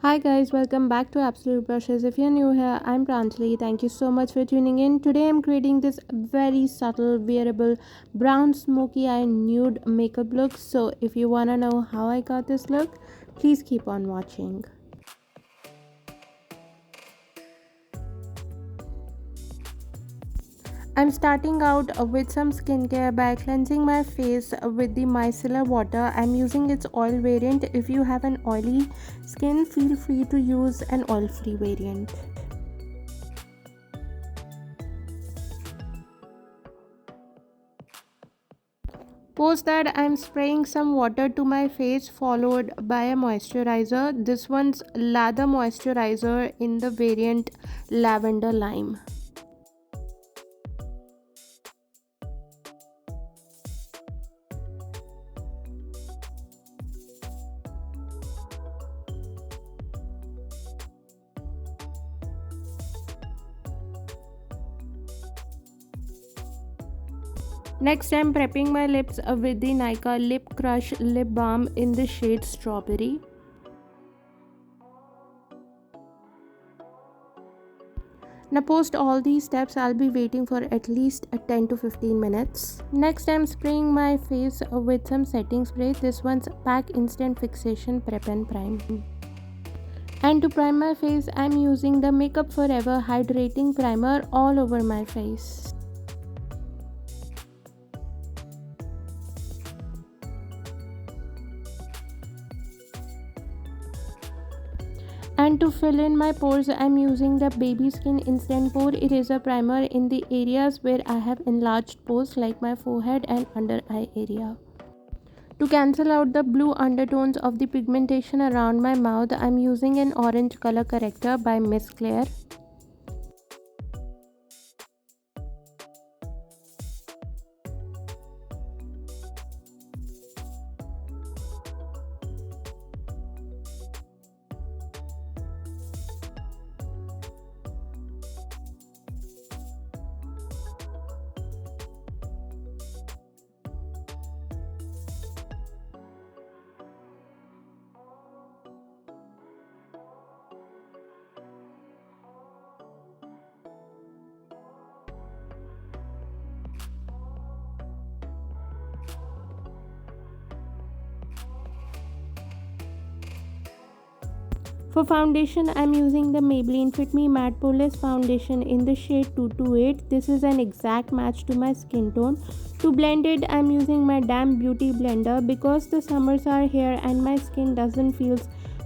Hi guys, welcome back to Absolute Brushes. If you're new here, I'm Pranjali. Thank you so much for tuning in. Today I'm creating this very subtle, wearable brown smoky eye nude makeup look. So if you wanna know how I got this look, please keep on watching. I'm starting out with some skincare by cleansing my face with the micellar water. I'm using its oil variant. If you have an oily skin, feel free to use an oil-free variant. Post that, I'm spraying some water to my face followed by a moisturizer. This one's lather moisturizer in the variant lavender lime. Next, I'm prepping my lips with the Nika Lip Crush Lip Balm in the shade Strawberry. Now post all these steps, I'll be waiting for at least 10 to 15 minutes. Next, I'm spraying my face with some setting spray. This one's Pack Instant Fixation Prep and Prime. And to prime my face, I'm using the Makeup Forever Hydrating Primer all over my face. And to fill in my pores, I'm using the Baby Skin Instant Pore Eraser Primer in the areas where I have enlarged pores like my forehead and under eye area. To cancel out the blue undertones of the pigmentation around my mouth, I'm using an orange color corrector by Miss Claire. For foundation, I'm using the Maybelline Fit Me Matte Poreless Foundation in the shade 228. This is an exact match to my skin tone. To blend it, I'm using my damn beauty blender. Because the summers are here and my skin doesn't feel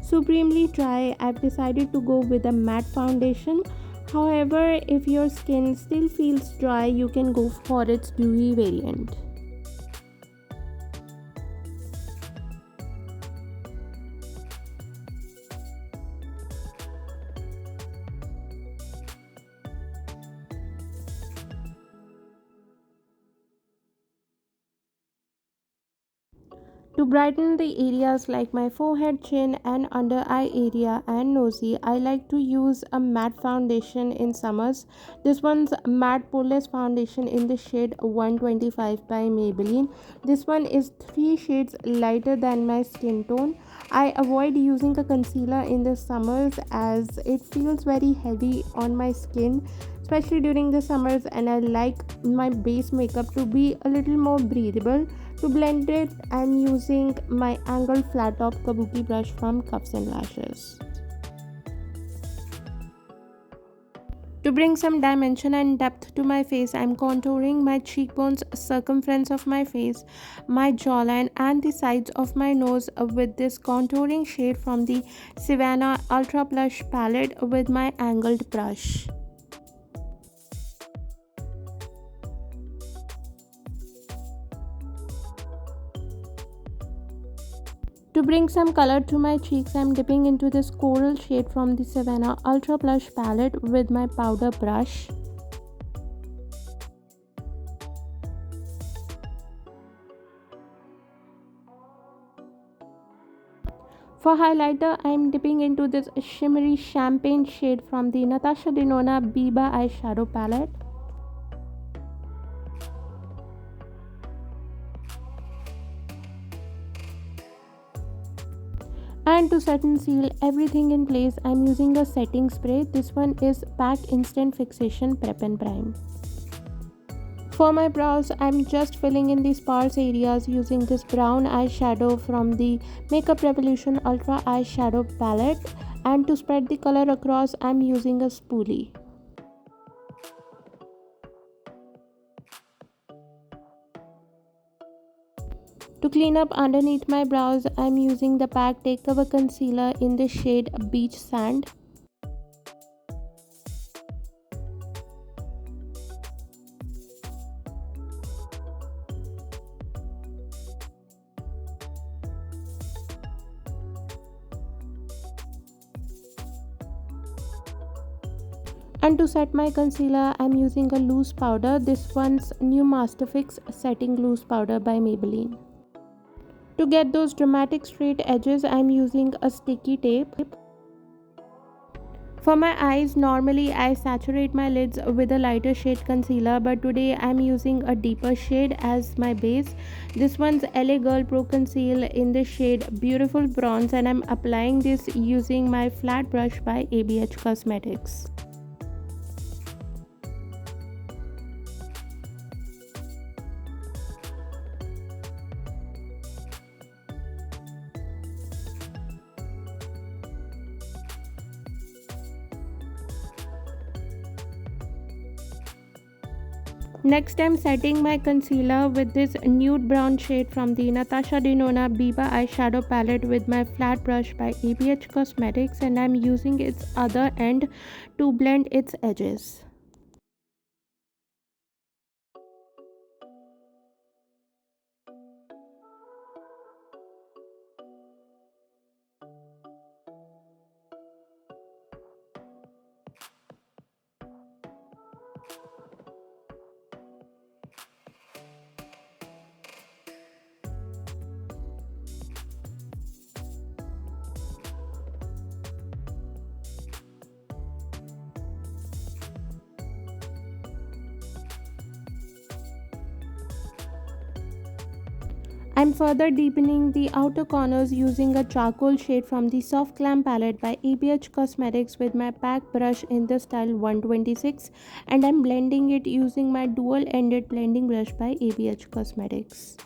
supremely dry, I've decided to go with a matte foundation. However, if your skin still feels dry, you can go for its dewy variant. To brighten the areas like my forehead, chin and under eye area and nosy, I like to use a matte foundation in summers. This one's matte poreless foundation in the shade 125 by Maybelline. This one is 3 shades lighter than my skin tone. I avoid using a concealer in the summers as it feels very heavy on my skin, especially during the summers, and I like my base makeup to be a little more breathable. To blend it, I'm using my angled flat top kabuki brush from Cuffs and Lashes. To bring some dimension and depth to my face, I'm contouring my cheekbones, circumference of my face, my jawline and the sides of my nose with this contouring shade from the Savannah Ultra Blush palette with my angled brush. To bring some color to my cheeks, I'm dipping into this coral shade from the Savannah Ultra Blush palette with my powder brush. For highlighter, I'm dipping into this shimmery champagne shade from the Natasha Denona Biba eyeshadow palette. And to set and seal everything in place, I'm using a setting spray. This one is Pack Instant Fixation Prep and Prime. For my brows, I'm just filling in the sparse areas using this brown eyeshadow from the Makeup Revolution Ultra Eyeshadow Palette. And to spread the color across, I'm using a spoolie. To clean up underneath my brows, I'm using the PAC Take Cover Concealer in the shade Beach Sand. And to set my concealer, I'm using a loose powder. This one's New Master Fix Setting Loose Powder by Maybelline. To get those dramatic straight edges, I'm using a sticky tape. For my eyes, normally I saturate my lids with a lighter shade concealer, but today I'm using a deeper shade as my base. This one's LA Girl Pro Conceal in the shade Beautiful Bronze, and I'm applying this using my flat brush by ABH Cosmetics. Next, I'm setting my concealer with this nude brown shade from the Natasha Denona Biba eyeshadow palette with my flat brush by ABH Cosmetics, and I'm using its other end to blend its edges. I'm further deepening the outer corners using a charcoal shade from the Soft Glam palette by ABH Cosmetics with my pack brush in the style 126, and I'm blending it using my dual ended blending brush by ABH Cosmetics.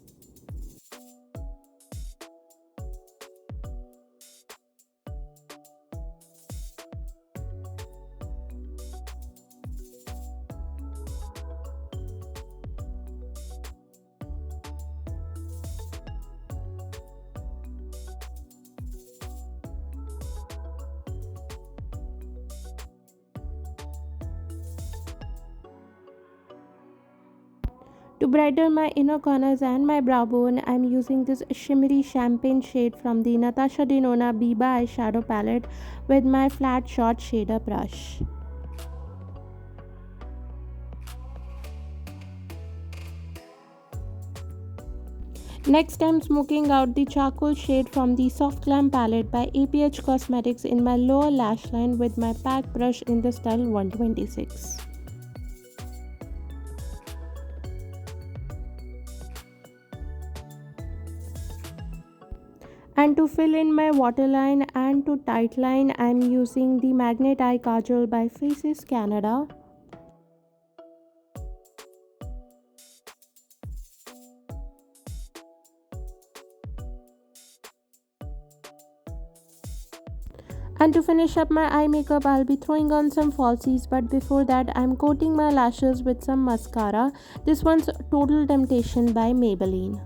To brighten my inner corners and my brow bone, I'm using this shimmery champagne shade from the Natasha Denona Biba eyeshadow palette with my flat short shader brush. Next, I'm smoking out the charcoal shade from the Soft Glam palette by APH Cosmetics in my lower lash line with my pack brush in the style 126. And to fill in my waterline and to tightline, I'm using the Magnet Eye Kajal by Faces Canada. And to finish up my eye makeup, I'll be throwing on some falsies, but before that, I'm coating my lashes with some mascara. This one's Total Temptation by Maybelline.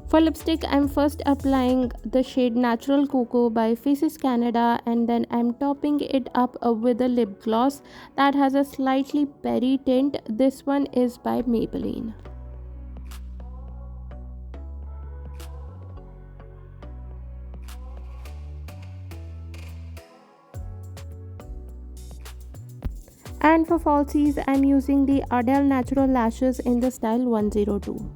For lipstick, I'm first applying the shade Natural Cocoa by Faces Canada, and then I'm topping it up with a lip gloss that has a slightly berry tint. This one is by Maybelline. And for falsies, I'm using the Ardell Natural Lashes in the style 102.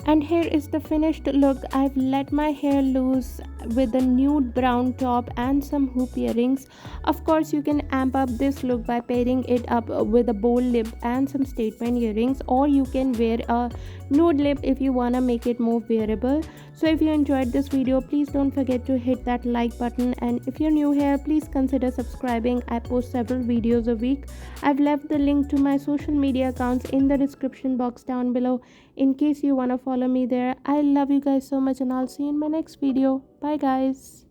And here is the finished look. I've let my hair loose with a nude brown top and some hoop earrings. Of course, you can amp up this look by pairing it up with a bold lip and some statement earrings, or you can wear a nude lip if you wanna make it more wearable. So if you enjoyed this video, please don't forget to hit that like button, and if you're new here, please consider subscribing. I post several videos a week. I've left the link to my social media accounts in the description box down below in case you want to follow me there. I love you guys so much, and I'll see you in my next video. Bye guys.